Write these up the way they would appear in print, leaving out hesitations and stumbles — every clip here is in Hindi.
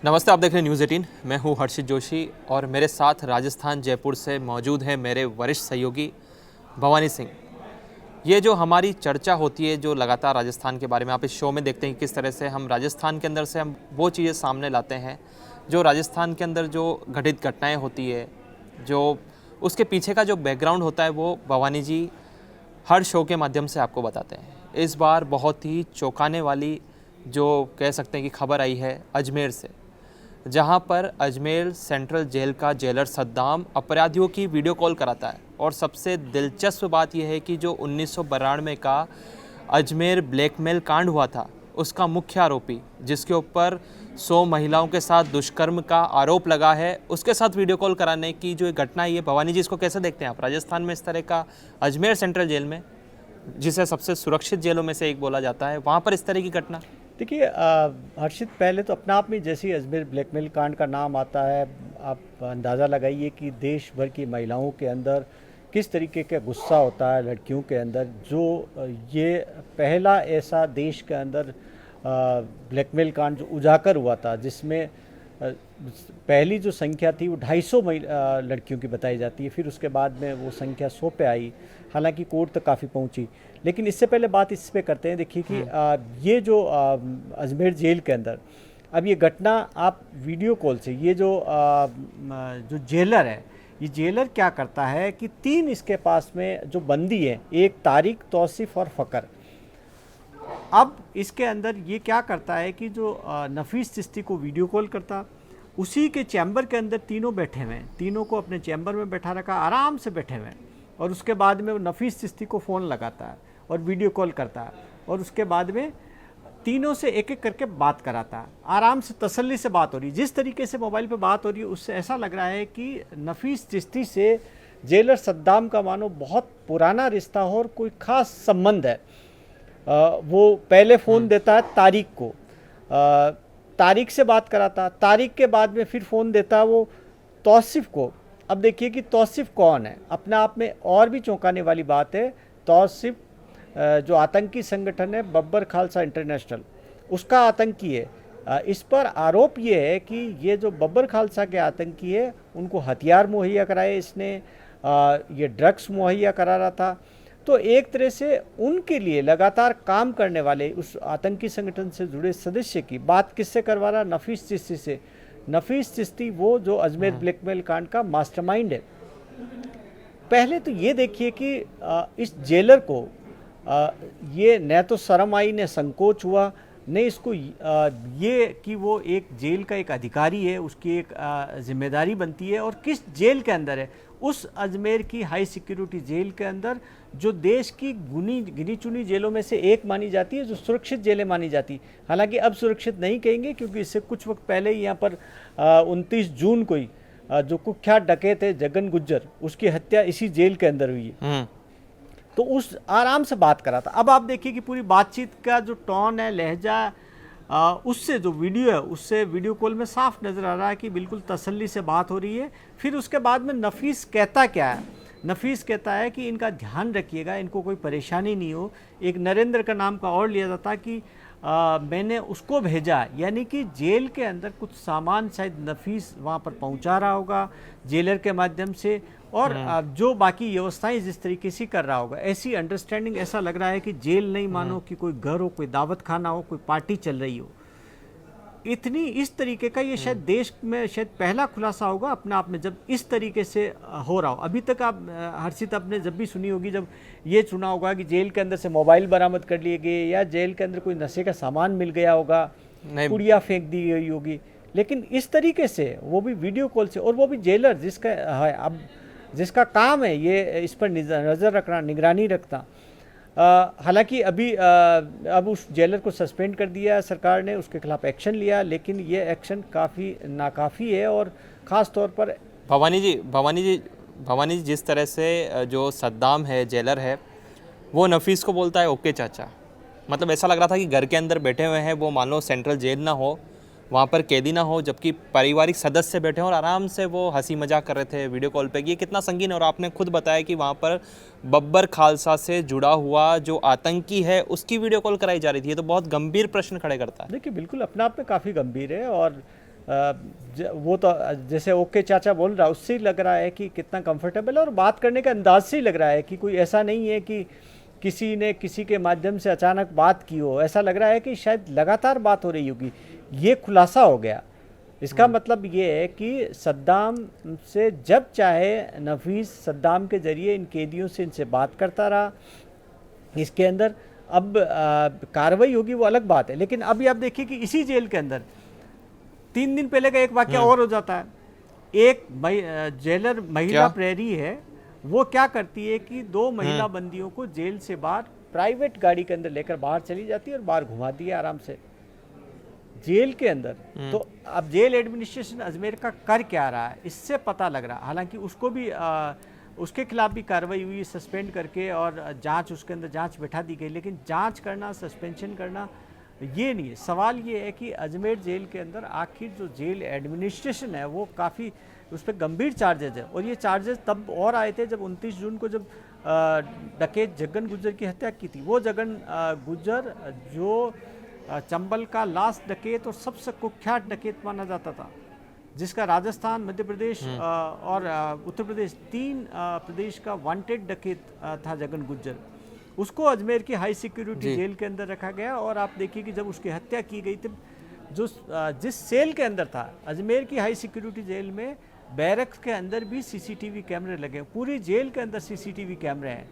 नमस्ते, आप देख रहे हैं न्यूज़ 18। मैं हूं हर्षित जोशी और मेरे साथ राजस्थान जयपुर से मौजूद हैं मेरे वरिष्ठ सहयोगी भवानी सिंह। ये जो हमारी चर्चा होती है, जो लगातार राजस्थान के बारे में, आप इस शो में देखते हैं किस तरह से हम राजस्थान के अंदर से हम वो चीज़ें सामने लाते हैं जो राजस्थान के अंदर जो घटित घटनाएँ होती है, जो उसके पीछे का जो बैकग्राउंड होता है, वो भवानी जी हर शो के माध्यम से आपको बताते हैं। इस बार बहुत ही चौंकाने वाली जो कह सकते हैं कि खबर आई है अजमेर से, जहां पर अजमेर सेंट्रल जेल का जेलर सद्दाम अपराधियों की वीडियो कॉल कराता है। और सबसे दिलचस्प बात यह है कि जो 1992 का अजमेर ब्लैकमेल कांड हुआ था, उसका मुख्य आरोपी, जिसके ऊपर 100 महिलाओं के साथ दुष्कर्म का आरोप लगा है, उसके साथ वीडियो कॉल कराने की जो घटना है, ये भवानी जी इसको कैसे देखते हैं आप? राजस्थान में इस तरह का, अजमेर सेंट्रल जेल में, जिसे सबसे सुरक्षित जेलों में से एक बोला जाता है, वहाँ पर इस तरह की घटना? देखिए हर्षित, पहले तो अपने आप में जैसे ही अजमेर ब्लैकमेल कांड का नाम आता है, आप अंदाज़ा लगाइए कि देश भर की महिलाओं के अंदर किस तरीके का गुस्सा होता है, लड़कियों के अंदर। जो ये पहला ऐसा देश के अंदर ब्लैकमेल कांड जो उजागर हुआ था, जिसमें पहली जो संख्या थी वो 250 लड़कियों की बताई जाती है। फिर उसके बाद में वो संख्या 100 पे आई, हालांकि कोर्ट तक काफ़ी पहुंची। लेकिन इससे पहले बात इस पे करते हैं। देखिए कि ये जो अजमेर जेल के अंदर अब ये घटना, आप वीडियो कॉल से, ये जो जेलर है, ये जेलर क्या करता है कि 3 इसके पास में जो बंदी है, एक तारिक, तौसीफ और फ़कर। अब इसके अंदर ये क्या करता है कि जो नफीस चिश्ती को वीडियो कॉल करता, उसी के चैम्बर के अंदर तीनों बैठे हुए हैं, तीनों को अपने चैम्बर में बैठा रखा, आराम से बैठे हुए हैं। और उसके बाद में वो नफीस चिश्ती को फ़ोन लगाता है और वीडियो कॉल करता है, और उसके बाद में तीनों से एक एक करके बात कराता है। आराम से, तसल्ली से बात हो रही है। जिस तरीके से मोबाइल पे बात हो रही है, उससे ऐसा लग रहा है कि नफीस चिश्ती से जेलर सद्दाम का मानो बहुत पुराना रिश्ता हो और कोई ख़ास संबंध है। वो पहले फ़ोन देता है तारिक को, तारिक से बात कराता, तारिक के बाद में फिर फ़ोन देता है वो तौसीफ को। अब देखिए कि तौसीफ कौन है। अपने आप में और भी चौंकाने वाली बात है, तौसीफ जो आतंकी संगठन है बब्बर खालसा इंटरनेशनल, उसका आतंकी है। इस पर आरोप ये है कि ये जो बब्बर खालसा के आतंकी है, उनको हथियार मुहैया कराए इसने, ये ड्रग्स मुहैया करा रहा था। तो एक तरह से उनके लिए लगातार काम करने वाले उस आतंकी संगठन से जुड़े सदस्य की बात किससे करवा रहा? नफीस चिश्ती से। नफीस चिश्ती वो जो अजमेर ब्लैकमेल कांड का मास्टरमाइंड है। पहले तो ये देखिए कि इस जेलर को ये न तो शर्म आई, न संकोच हुआ, न इसको ये कि वो एक जेल का एक अधिकारी है, उसकी एक जिम्मेदारी बनती है। और किस जेल के अंदर है? उस अजमेर की हाई सिक्योरिटी जेल के अंदर, जो देश की गिनी चुनी जेलों में से एक मानी जाती है, जो सुरक्षित जेलें मानी जाती। हालांकि अब सुरक्षित नहीं कहेंगे, क्योंकि इससे कुछ वक्त पहले ही यहाँ पर 29 जून को ही जो कुख्यात डकैत है जगन गुज्जर, उसकी हत्या इसी जेल के अंदर हुई है। तो उस आराम से बात करा था। अब आप देखिए कि पूरी बातचीत का जो टोन है, लहजा, उससे जो वीडियो है, उससे वीडियो कॉल में साफ नज़र आ रहा है कि बिल्कुल तसल्ली से बात हो रही है। फिर उसके बाद में नफीस कहता क्या है? नफीस कहता है कि इनका ध्यान रखिएगा, इनको कोई परेशानी नहीं हो। एक नरेंद्र का नाम का और लिया जाता कि मैंने उसको भेजा, यानी कि जेल के अंदर कुछ सामान शायद नफीस वहाँ पर पहुँचा रहा होगा जेलर के माध्यम से, और जो बाकी व्यवस्थाएं जिस तरीके से कर रहा होगा, ऐसी अंडरस्टैंडिंग। ऐसा लग रहा है कि जेल नहीं मानो कि कोई घर हो, कोई दावत खाना हो, कोई पार्टी चल रही हो। इतनी इस तरीके का ये शायद देश में शायद पहला खुलासा होगा अपने आप में, जब इस तरीके से हो रहा हो। अभी तक आप हर्षित आपने जब भी सुनी होगी, जब ये सुना होगा कि जेल के अंदर से मोबाइल बरामद कर लिए गए, या जेल के अंदर कोई नशे का सामान मिल गया होगा, पुड़िया फेंक दी गई होगी। लेकिन इस तरीके से, वो भी वीडियो कॉल से, और वो भी जेलर जिसका है, अब जिसका काम है ये इस पर नज़र रखना, निगरानी रखना। हालांकि अभी अब उस जेलर को सस्पेंड कर दिया सरकार ने, उसके खिलाफ एक्शन लिया, लेकिन ये एक्शन काफ़ी नाकाफ़ी है। और ख़ास तौर पर भवानी जी जिस तरह से जो सद्दाम है, जेलर है, वो नफीस को बोलता है ओके चाचा। मतलब ऐसा लग रहा था कि घर के अंदर बैठे हुए हैं, वो मान लो सेंट्रल जेल ना हो, वहाँ पर कैदी ना हो, जबकि पारिवारिक सदस्य बैठे हैं और आराम से वो हंसी मजाक कर रहे थे वीडियो कॉल पे। ये कितना संगीन है। और आपने खुद बताया कि वहाँ पर बब्बर खालसा से जुड़ा हुआ जो आतंकी है, उसकी वीडियो कॉल कराई जा रही थी। ये तो बहुत गंभीर प्रश्न खड़े करता है। देखिए, बिल्कुल अपने आप में काफ़ी गंभीर है। और वो तो जैसे ओके चाचा बोल रहा है उससे ही लग रहा है कि कितना कंफर्टेबल है, और बात करने का अंदाज से ही लग रहा है कि कोई ऐसा नहीं है कि किसी ने किसी के माध्यम से अचानक बात की हो। ऐसा लग रहा है कि शायद लगातार बात हो रही होगी। ये खुलासा हो गया। इसका मतलब ये है कि सद्दाम से जब चाहे नफीस सद्दाम के ज़रिए इन कैदियों से इनसे बात करता रहा। इसके अंदर अब कार्रवाई होगी वो अलग बात है, लेकिन अभी आप देखिए कि इसी जेल के अंदर 3 दिन पहले का एक वाक्य और हो जाता है। एक जेलर महिला प्रहरी है, वो क्या करती है कि 2 महिला बंदियों को जेल से बाहर प्राइवेट गाड़ी के अंदर लेकर बाहर चली जाती है और बाहर घुमा दिया आराम से जेल के अंदर। तो अब जेल एडमिनिस्ट्रेशन अजमेर का कर क्या रहा है इससे पता लग रहा है। हालांकि उसको भी उसके खिलाफ भी कार्रवाई हुई सस्पेंड करके, और जांच उसके अंदर जांच बैठा दी गई, लेकिन जांच करना सस्पेंशन करना ये नहीं है। सवाल ये है कि अजमेर जेल के अंदर आखिर जो जेल एडमिनिस्ट्रेशन है वो काफ़ी उस पर गंभीर चार्जेज है, और ये चार्जेस तब और आए थे जब 29 जून को जब डकैत जगन गुज्जर की हत्या की थी। वो जगन गुज्जर जो चंबल का लास्ट डकैत और सबसे कुख्यात डकैत माना जाता था, जिसका राजस्थान, मध्य प्रदेश और उत्तर प्रदेश 3 प्रदेश का वांटेड डकैत था जगन गुज्जर। उसको अजमेर की हाई सिक्योरिटी जेल के अंदर रखा गया, और आप देखिए कि जब उसकी हत्या की गई थी, जिस सेल के अंदर था अजमेर की हाई सिक्योरिटी जेल में, बैरक्स के अंदर भी सीसीटीवी कैमरे लगे हैं। पूरी जेल के अंदर सीसीटीवी कैमरे हैं,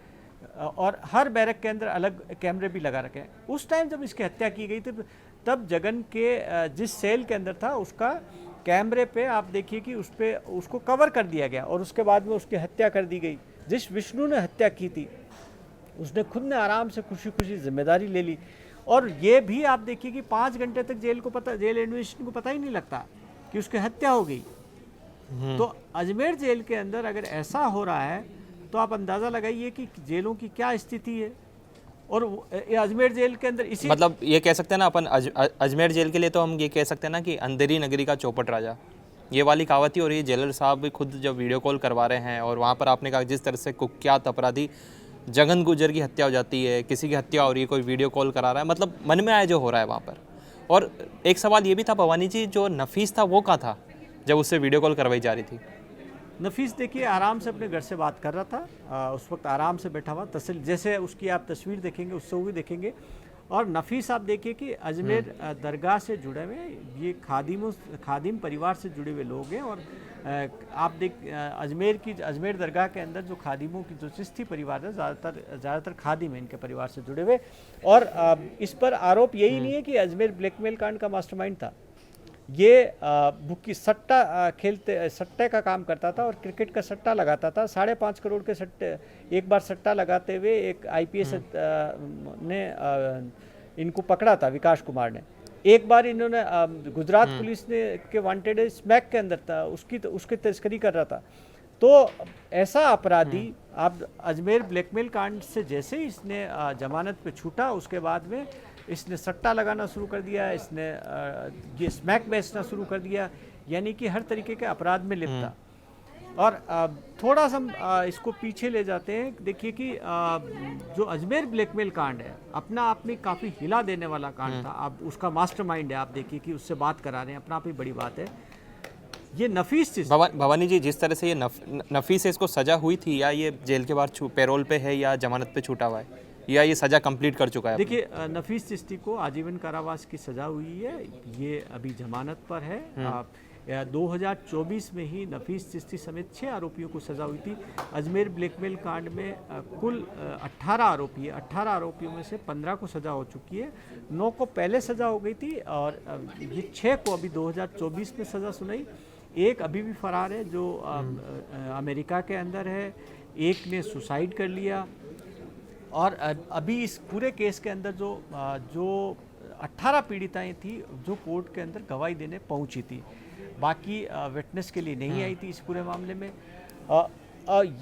और हर बैरक के अंदर अलग कैमरे भी लगा रखे हैं। उस टाइम जब इसकी हत्या की गई थी तब जगन के जिस सेल के अंदर था उसका कैमरे पे आप देखिए कि उसको कवर कर दिया गया, और उसके बाद में उसकी हत्या कर दी गई। जिस विष्णु ने हत्या की थी उसने खुद ने आराम से खुशी खुशी जिम्मेदारी ले ली, और ये भी आप देखिए कि 5 घंटे तक जेल एडमिनिस्ट्रेशन को पता ही नहीं लगता कि उसकी हत्या हो गई। तो अजमेर जेल के अंदर अगर ऐसा हो रहा है तो आप अंदाज़ा लगाइए कि जेलों की क्या स्थिति है। और अजमेर जेल के अंदर इसी मतलब ये कह सकते हैं ना अपन अजमेर जेल के लिए तो हम ये कह सकते हैं ना कि अंधेरी नगरी का चौपट राजा, ये वाली कहावत ही हो रही है। जेलर साहब भी खुद जब वीडियो कॉल करवा रहे हैं, और वहाँ पर आपने कहा जिस तरह से कुख्यात अपराधी जगन गुज्जर की हत्या हो जाती है, किसी की हत्या हो रही है, कोई वीडियो कॉल करा रहा है, मतलब मन में आया जो हो रहा है वहाँ पर। और एक सवाल ये भी था भवानी जी, जो नफीस था वो कहाँ था जब उससे वीडियो कॉल करवाई जा रही थी? नफीस देखिए आराम से अपने घर से बात कर रहा था, उस वक्त आराम से बैठा हुआ जैसे उसकी आप तस्वीर देखेंगे उससे वो भी देखेंगे। और नफीस आप देखिए कि अजमेर दरगाह से जुड़े हुए, ये खादिम परिवार से जुड़े हुए लोग हैं। और आप अजमेर दरगाह के अंदर जो खादिमों की जो चिश्ती परिवार है, ज़्यादातर खादिम है इनके परिवार से जुड़े हुए। और इस पर आरोप यही नहीं है कि अजमेर ब्लैकमेल कांड का मास्टरमाइंड था। ये बुकी सट्टे का काम करता था, और क्रिकेट का सट्टा लगाता था। 5.5 करोड़ के सट्टे एक बार सट्टा लगाते हुए एक IPS ने इनको पकड़ा था, विकास कुमार ने। एक बार इन्होंने गुजरात पुलिस ने के वांटेड स्मैक के अंदर था, उसकी तस्करी कर रहा था। तो ऐसा अपराधी आप अजमेर ब्लैकमेल कांड से जैसे ही इसने जमानत पे छूटा, उसके बाद में इसने सट्टा लगाना शुरू कर दिया, इसने ये स्मैक बेचना शुरू कर दिया, यानी कि हर तरीके के अपराध में लिप्त था। और थोड़ा सा इसको पीछे ले जाते हैं, देखिए कि जो अजमेर ब्लैकमेल कांड है अपना आप में काफ़ी हिला देने वाला कांड था। आप उसका मास्टरमाइंड है, आप देखिए कि उससे बात करा रहे हैं, अपना आप ही बड़ी बात है। ये नफीस चीज़ भवानी जी, जिस तरह से ये नफीस है, इसको सजा हुई थी, या ये जेल के बाहर पैरोल पे है, या जमानत पे छूटा हुआ है, या ये सजा कंप्लीट कर चुका है? देखिए नफीस चिश्ती को आजीवन कारावास की सजा हुई है, ये अभी जमानत पर है। 2024 में ही नफीस चिश्ती समेत 6 आरोपियों को सजा हुई थी। अजमेर ब्लैकमेल कांड में कुल 18 आरोपी है। 18 आरोपियों में से 15 को सजा हो चुकी है, 9 को पहले सजा हो गई थी, और ये 6 को अभी 2024 में सजा सुनाई। एक अभी भी फरार है जो अमेरिका के अंदर है, एक ने सुसाइड कर लिया। और अभी इस पूरे केस के अंदर जो 18 पीड़िताएं थी जो कोर्ट के अंदर गवाही देने पहुंची थी, बाकी विटनेस के लिए नहीं आई थी इस पूरे मामले में।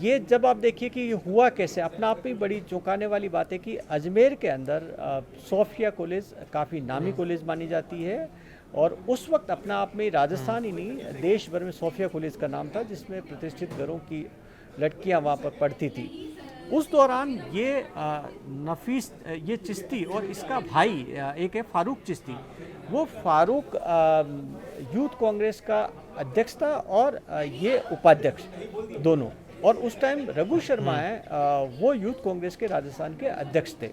ये जब आप देखिए कि ये हुआ कैसे, अपना आप में बड़ी चौंकाने वाली बात है कि अजमेर के अंदर सोफिया कॉलेज काफ़ी नामी कॉलेज मानी जाती है, और उस वक्त अपना आप में राजस्थान ही नहीं देश भर में सोफिया कॉलेज का नाम था, जिसमें प्रतिष्ठित घरों की लड़कियां वहाँ पर पढ़ती थी। उस दौरान ये नफीस ये चिश्ती और इसका भाई एक है फारूक चिश्ती, वो फारूक यूथ कांग्रेस का अध्यक्ष था और ये उपाध्यक्ष दोनों, और उस टाइम रघु शर्मा है वो यूथ कांग्रेस के राजस्थान के अध्यक्ष थे।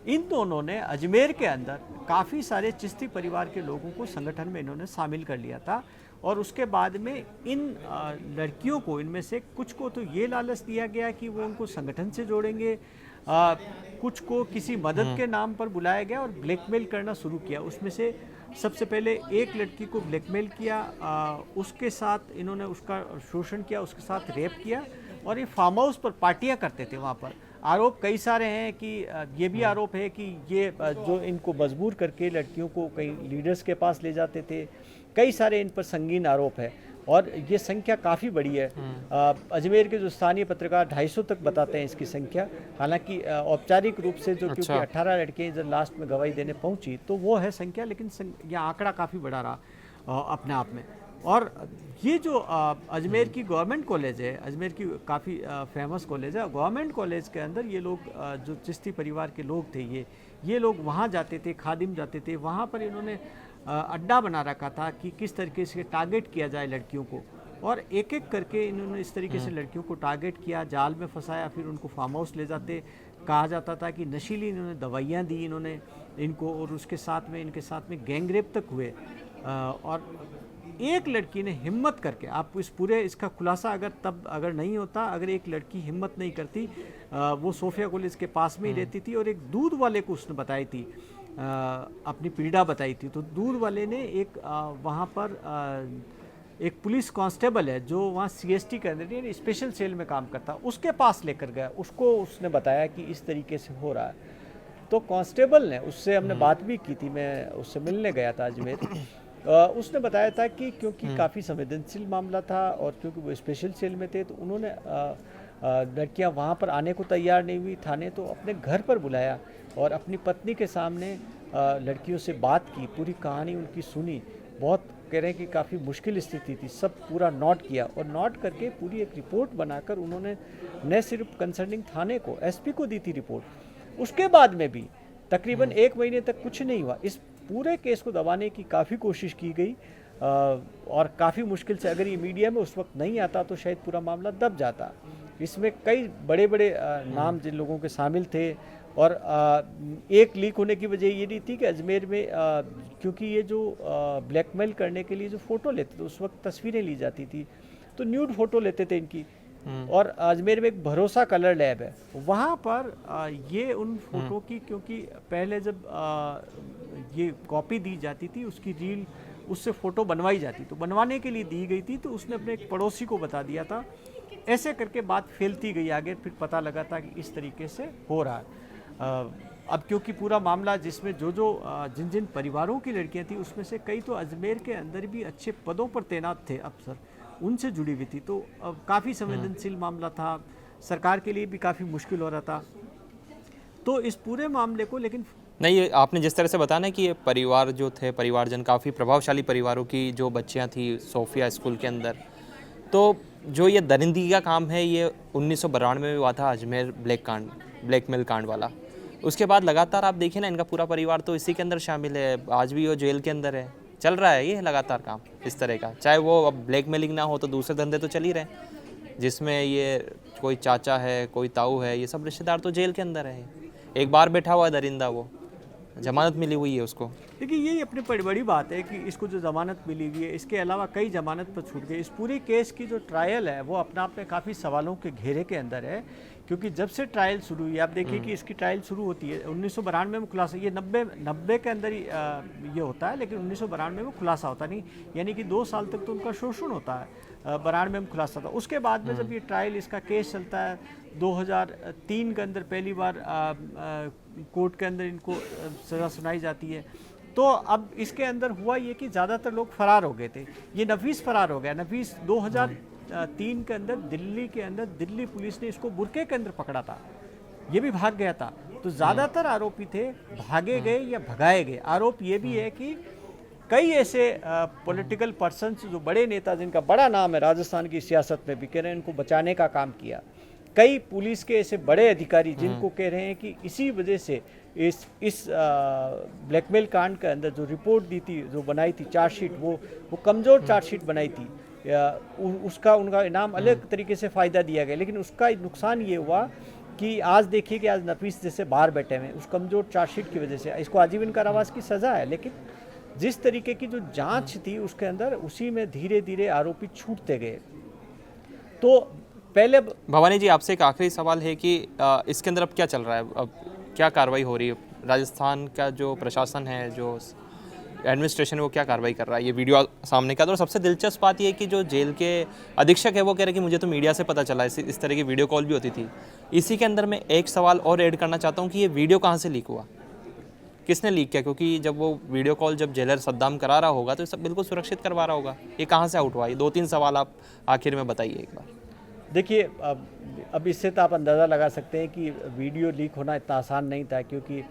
इन दोनों ने अजमेर के अंदर काफ़ी सारे चिश्ती परिवार के लोगों को संगठन में इन्होंने शामिल कर लिया था, और उसके बाद में इन लड़कियों को, इनमें से कुछ को तो ये लालच दिया गया कि वो उनको संगठन से जोड़ेंगे, कुछ को किसी मदद के नाम पर बुलाया गया और ब्लैकमेल करना शुरू किया। उसमें से सबसे पहले एक लड़की को ब्लैकमेल किया, उसके साथ इन्होंने उसका शोषण किया, उसके साथ रेप किया, और ये फार्म हाउस पर पार्टियां करते थे वहाँ पर। आरोप कई सारे हैं कि ये भी आरोप है कि ये जो इनको मजबूर करके लड़कियों को कई लीडर्स के पास ले जाते थे, कई सारे इन पर संगीन आरोप है, और ये संख्या काफ़ी बड़ी है। अजमेर के जो स्थानीय पत्रकार 250 तक बताते हैं इसकी संख्या, हालांकि औपचारिक रूप से जो क्योंकि 18 लड़कियां जब लास्ट में गवाही देने पहुंची तो वो है संख्या, लेकिन यह आंकड़ा काफ़ी बड़ा रहा अपने आप में। और ये जो अजमेर की गवर्नमेंट कॉलेज है, अजमेर की काफ़ी फेमस कॉलेज है, गवर्नमेंट कॉलेज के अंदर ये लोग जो चिश्ती परिवार के लोग थे, ये लोग वहाँ जाते थे, खादिम जाते थे, वहाँ पर इन्होंने अड्डा बना रखा था कि किस तरीके से टारगेट किया जाए लड़कियों को, और एक एक करके इन्होंने इस तरीके से लड़कियों को टारगेट किया, जाल में फंसाया, फिर उनको फार्म हाउस ले जाते। कहा जाता था कि नशीली इन्होंने दवाइयाँ दी इन्होंने इनको, और उसके साथ में इनके साथ में गैंगरेप तक हुए। और एक लड़की ने हिम्मत करके, आप इस पूरे इसका खुलासा अगर नहीं होता, अगर एक लड़की हिम्मत नहीं करती, वो सोफिया कॉलेज के पास में ही रहती थी, और एक दूध वाले को उसने बताई थी, अपनी पीड़ा बताई थी। तो दूध वाले ने एक वहाँ पर एक पुलिस कांस्टेबल है जो वहाँ CST के अंदर स्पेशल सेल में काम करता, उसके पास लेकर गया, उसको उसने बताया कि इस तरीके से हो रहा है। तो कांस्टेबल ने, उससे हमने बात भी की थी, मैं उससे मिलने गया था अजमेर, उसने बताया था कि क्योंकि काफ़ी संवेदनशील मामला था और क्योंकि वो स्पेशल सेल में थे, तो उन्होंने लड़कियां वहाँ पर आने को तैयार नहीं हुई थाने, तो अपने घर पर बुलाया और अपनी पत्नी के सामने लड़कियों से बात की, पूरी कहानी उनकी सुनी। बहुत कह रहे हैं कि काफ़ी मुश्किल स्थिति थी, सब पूरा नोट किया, और नोट करके पूरी एक रिपोर्ट बनाकर उन्होंने न सिर्फ कंसर्निंग थाने को, SP को दी थी रिपोर्ट। उसके बाद में भी तकरीबन 1 महीने तक कुछ नहीं हुआ। इस पूरे केस को दबाने की काफ़ी कोशिश की गई, और काफ़ी मुश्किल से, अगर ये मीडिया में उस वक्त नहीं आता तो शायद पूरा मामला दब जाता। इसमें कई बड़े बड़े नाम जिन लोगों के शामिल थे, और एक लीक होने की वजह ये नहीं थी कि अजमेर में क्योंकि ये जो ब्लैकमेल करने के लिए जो फ़ोटो लेते थे, उस वक्त तस्वीरें ली जाती थी, तो न्यूड फ़ोटो लेते थे इनकी। और अजमेर में एक भरोसा कलर लैब है, वहाँ पर ये उन फोटो की, क्योंकि पहले जब ये कॉपी दी जाती थी, उसकी रील उससे फ़ोटो बनवाई जाती, तो बनवाने के लिए दी गई थी, तो उसने अपने एक पड़ोसी को बता दिया था। ऐसे करके बात फैलती गई आगे, फिर पता लगा था कि इस तरीके से हो रहा है। अब क्योंकि पूरा मामला जिसमें जिन जिन परिवारों की लड़कियां थी, उसमें से कई तो अजमेर के अंदर भी अच्छे पदों पर तैनात थे अफसर, उनसे जुड़ी हुई थी, तो काफ़ी संवेदनशील मामला था, सरकार के लिए भी काफ़ी मुश्किल हो रहा था। तो इस पूरे मामले को, लेकिन नहीं, ये आपने जिस तरह से बताया ना कि ये परिवार जो थे, परिवारजन काफ़ी प्रभावशाली परिवारों की जो बच्चियां थी सोफिया स्कूल के अंदर, तो जो ये दरिंदगी का काम है ये 1992 में भी हुआ था, अजमेर ब्लैकमेल कांड वाला। उसके बाद लगातार आप देखिए ना, इनका पूरा परिवार तो इसी के अंदर शामिल है, आज भी वो जेल के अंदर है, चल रहा है ये लगातार काम इस तरह का। चाहे वो अब ब्लैकमेलिंग ना हो तो दूसरे धंधे तो चल ही रहे, जिसमें ये कोई चाचा है, कोई ताऊ है, ये सब रिश्तेदार तो जेल के अंदर है। एक बार बैठा हुआ है दरिंदा, वो जमानत मिली हुई है उसको। देखिए, यही अपनी बड़ी बात है कि इसको जो ज़मानत मिली हुई है, इसके अलावा कई ज़मानत पर छूट गई। इस पूरे केस की जो ट्रायल है वो अपने आप में काफ़ी सवालों के घेरे के अंदर है, क्योंकि जब से ट्रायल शुरू हुई, आप देखिए कि इसकी ट्रायल शुरू होती है 1992 में खुलासा, ये 90 के अंदर ही ये होता है, लेकिन 1992 में खुलासा होता नहीं, यानी कि 2 साल तक तो उनका शोषण होता है। 92 में खुलासा था। उसके बाद में जब ये ट्रायल, इसका केस चलता है 2003 के अंदर पहली बार कोर्ट के अंदर इनको सज़ा सुनाई जाती है। तो अब इसके अंदर हुआ ये कि ज़्यादातर लोग फरार हो गए थे। ये नफीस फरार हो गया। नफीस 2003 के अंदर दिल्ली के अंदर दिल्ली पुलिस ने इसको बुरके के अंदर पकड़ा था, ये भी भाग गया था। तो ज़्यादातर आरोपी थे भागे गए या भगाए गए। आरोप ये भी है कि कई ऐसे पॉलिटिकल पर्सन्स जो बड़े नेता, जिनका बड़ा नाम है राजस्थान की सियासत में भी, कह रहे हैं इनको बचाने का काम किया, कई पुलिस के ऐसे बड़े अधिकारी जिनको कह रहे हैं कि इसी वजह से इस ब्लैकमेल कांड के अंदर जो रिपोर्ट दी थी, जो बनाई थी चार्जशीट, वो कमज़ोर चार्जशीट बनाई थी, उसका उनका इनाम अलग तरीके से फ़ायदा दिया गया, लेकिन उसका नुकसान ये हुआ कि आज देखिए कि आज नफीस जैसे बाहर बैठे हुए हैं उस कमज़ोर चार्जशीट की वजह से। इसको आजीवन कारावास की सज़ा है, लेकिन जिस तरीके की जो जांच थी उसके अंदर, उसी में धीरे धीरे आरोपी छूटते गए। तो पहले भवानी जी, आपसे एक आखिरी सवाल है कि इसके अंदर अब क्या चल रहा है, अब क्या कार्रवाई हो रही है? राजस्थान का जो प्रशासन है, जो एडमिनिस्ट्रेशन है, वो क्या कार्रवाई कर रहा है? ये वीडियो सामने का, और सबसे दिलचस्प बात ये है कि जो जेल के अधीक्षक है वो कह रहे हैं कि मुझे तो मीडिया से पता चला, इस तरह की वीडियो कॉल भी होती थी। इसी के अंदर मैं एक सवाल और ऐड करना चाहता हूँ कि ये वीडियो कहाँ से लीक हुआ, किसने लीक किया? क्योंकि जब वो वीडियो कॉल जब जेलर सद्दाम करा रहा होगा तो सब बिल्कुल सुरक्षित करवा रहा होगा, ये कहाँ से आउट हुआ? ये 2-3 सवाल आप आखिर में बताइए एक बार। देखिए, अब इससे तो आप अंदाज़ा लगा सकते हैं कि वीडियो लीक होना इतना आसान नहीं था, क्योंकि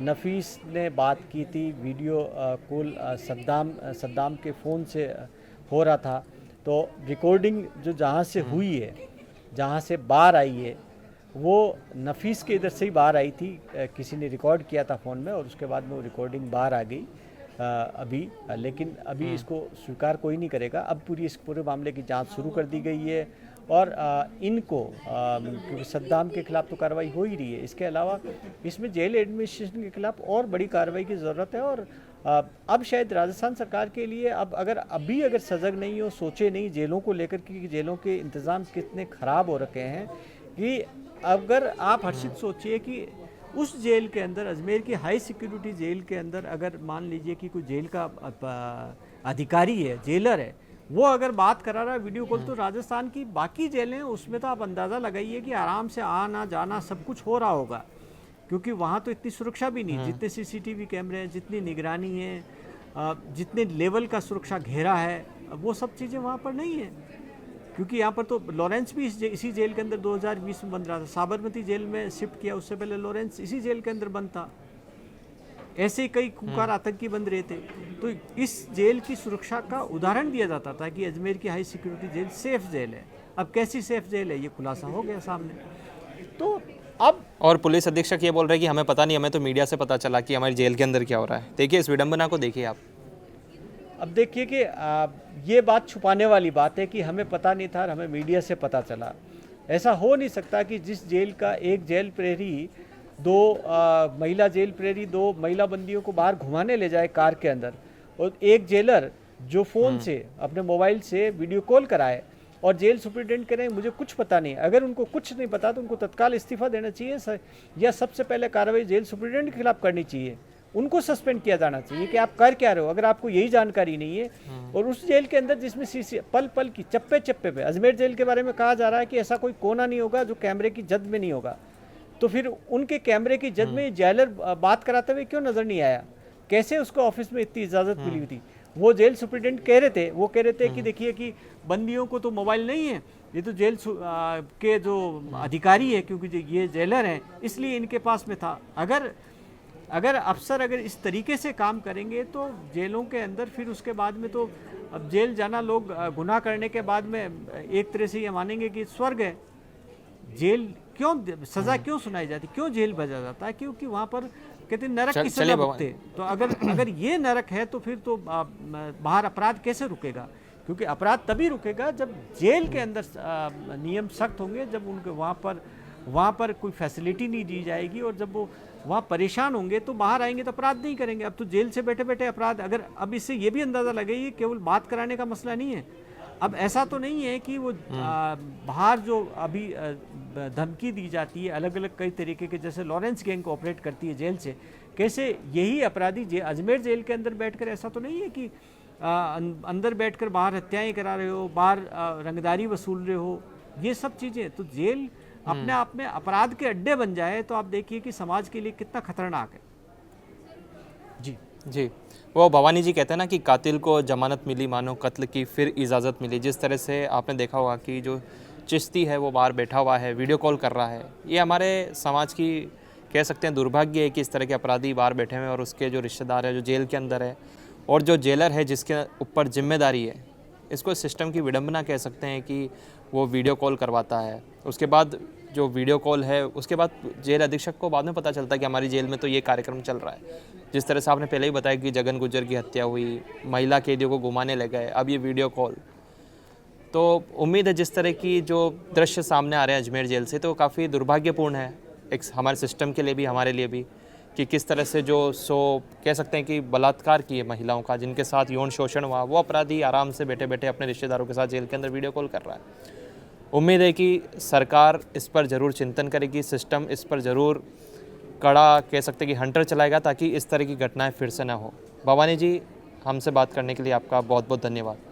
नफीस ने बात की थी, वीडियो कॉल सद्दाम के फ़ोन से हो रहा था। तो रिकॉर्डिंग जो जहाँ से हुई है, जहाँ से बाहर आई है, वो नफीस के इधर से ही बाहर आई थी। किसी ने रिकॉर्ड किया था फ़ोन में और उसके बाद में वो रिकॉर्डिंग बाहर आ गई अभी। लेकिन अभी इसको स्वीकार कोई नहीं करेगा। अब इस पूरे मामले की जांच शुरू कर दी गई है और इनको क्योंकि सद्दाम के खिलाफ तो कार्रवाई हो ही रही है, इसके अलावा इसमें जेल एडमिनिस्ट्रेशन के खिलाफ और बड़ी कार्रवाई की ज़रूरत है। और अब शायद राजस्थान सरकार के लिए अब अगर सजग नहीं हो, सोचे नहीं जेलों को लेकर कि जेलों के इंतज़ाम कितने ख़राब हो रखे हैं, कि अगर आप हर्षित सोचिए कि उस जेल के अंदर, अजमेर की हाई सिक्योरिटी जेल के अंदर, अगर मान लीजिए कि कोई जेल का अधिकारी है, जेलर है, वो अगर बात करा रहा है वीडियो कॉल, तो राजस्थान की बाकी जेलें उसमें तो आप अंदाज़ा लगाइए कि आराम से आना जाना सब कुछ हो रहा होगा, क्योंकि वहाँ तो इतनी सुरक्षा भी नहीं, जितने सीसीटीवी कैमरे हैं, जितनी निगरानी है, जितने लेवल का सुरक्षा घेरा है, वो सब चीज़ें वहाँ पर नहीं है। क्योंकि यहाँ पर तो लॉरेंस भी इसी जेल के अंदर 2020 में बंद रहा था, साबरमती जेल में शिफ्ट किया, उससे पहले लॉरेंस इसी जेल के अंदर बंद था। ऐसे ही कई खूंखार आतंकी बंद रहे थे। तो इस जेल की सुरक्षा का उदाहरण दिया जाता था कि अजमेर की high security jail safe jail है। अब कैसी सेफ जेल है, ये खुलासा हो गया सामने। तो अब और पुलिस अधीक्षक ये बोल रहे हैं कि हमें पता नहीं, हमें तो मीडिया से पता चला कि हमारी जेल के अंदर क्या हो रहा है। देखिए इस विडंबना को, देखिए आप। अब देखिए कि ये बात छुपाने वाली बात है कि हमें पता नहीं था और हमें मीडिया से पता चला। ऐसा हो नहीं सकता कि जिस जेल का एक जेल प्रहरी महिला जेल प्रहरी 2 महिला बंदियों को बाहर घुमाने ले जाए कार के अंदर, और एक जेलर जो फ़ोन से अपने मोबाइल से वीडियो कॉल कराए, और जेल सुप्रिटेंडेंट करें मुझे कुछ पता नहीं। अगर उनको कुछ नहीं पता तो उनको तत्काल इस्तीफा देना चाहिए, या सबसे पहले कार्रवाई जेल सुप्रिटेंडेंट के खिलाफ करनी चाहिए, उनको सस्पेंड किया जाना चाहिए कि आप कर क्या रहे हो, अगर आपको यही जानकारी नहीं है। और उस जेल के अंदर जिसमें पल पल की चप्पे चप्पे पे, अजमेर जेल के बारे में कहा जा रहा है कि ऐसा कोई कोना नहीं होगा जो कैमरे की जद में नहीं होगा, तो फिर उनके कैमरे की जद में जेलर बात कराते हुए क्यों नजर नहीं आया? कैसे उसको ऑफिस में इतनी इजाज़त मिली हुई थी? वो जेल सुप्रिटेंडेंट कह रहे थे कि देखिए कि बंदियों को तो मोबाइल नहीं है, ये तो जेल के जो अधिकारी है, क्योंकि ये जेलर हैं इसलिए इनके पास में था। अगर अफसर अगर इस तरीके से काम करेंगे तो जेलों के अंदर फिर उसके बाद में तो अब जेल जाना, लोग गुनाह करने के बाद में एक तरह से ये मानेंगे कि स्वर्ग है। जेल क्यों, सज़ा क्यों सुनाई जाती, क्यों जेल भेजा जाता है? क्योंकि वहाँ पर कहते हैं नरक की सजा भुगते। तो अगर ये नरक है तो फिर तो बाहर अपराध कैसे रुकेगा? क्योंकि अपराध तभी रुकेगा जब जेल के अंदर नियम सख्त होंगे, जब उनके वहाँ पर कोई फैसिलिटी नहीं दी जाएगी, और जब वो वहाँ परेशान होंगे तो बाहर आएंगे तो अपराध नहीं करेंगे। अब तो जेल से बैठे बैठे अपराध, अगर अब इससे ये भी अंदाज़ा लगाइए केवल बात कराने का मसला नहीं है। अब ऐसा तो नहीं है कि वो बाहर जो अभी धमकी दी जाती है अलग अलग कई तरीके के, जैसे लॉरेंस गैंग को ऑपरेट करती है जेल से, कैसे यही अपराधी अजमेर जेल के अंदर बैठकर, ऐसा तो नहीं है कि अंदर बैठकर बाहर हत्याएं करा रहे हो, बाहर रंगदारी वसूल रहे हो, ये सब चीज़ें। तो जेल अपने आप में अपराध के अड्डे बन जाए तो आप देखिए कि समाज के लिए कितना खतरनाक है। जी, वो भवानी जी कहते हैं ना कि कातिल को जमानत मिली मानो कत्ल की फिर इजाज़त मिली। जिस तरह से आपने देखा होगा कि जो चिश्ती है वो बाहर बैठा हुआ है, वीडियो कॉल कर रहा है, ये हमारे समाज की कह सकते हैं दुर्भाग्य है कि इस तरह के अपराधी बाहर बैठे हुए हैं, और उसके जो रिश्तेदार है जो जेल के अंदर है, और जो जेलर है जिसके ऊपर जिम्मेदारी है, इसको सिस्टम की विडंबना कह सकते हैं कि वो वीडियो कॉल करवाता है। उसके बाद जो वीडियो कॉल है उसके बाद जेल अधीक्षक को बाद में पता चलता है कि हमारी जेल में तो ये कार्यक्रम चल रहा है। जिस तरह से आपने पहले ही बताया कि जगन गुज्जर की हत्या हुई, महिला कैदियों को घुमाने ले गए, अब ये वीडियो कॉल। तो उम्मीद है जिस तरह की जो दृश्य सामने आ रहे हैं अजमेर जेल से, तो काफ़ी दुर्भाग्यपूर्ण है एक हमारे सिस्टम के लिए भी, हमारे लिए भी, कि किस तरह से जो कह सकते हैं कि बलात्कार किए महिलाओं का, जिनके साथ यौन शोषण हुआ, वो अपराधी आराम से बैठे बैठे अपने रिश्तेदारों के साथ जेल के अंदर वीडियो कॉल कर रहा है। उम्मीद है कि सरकार इस पर ज़रूर चिंतन करेगी, सिस्टम इस पर ज़रूर कड़ा कह सकते हैं कि हंटर चलाएगा, ताकि इस तरह की घटनाएं फिर से ना हो। भवानी जी, हमसे बात करने के लिए आपका बहुत बहुत धन्यवाद।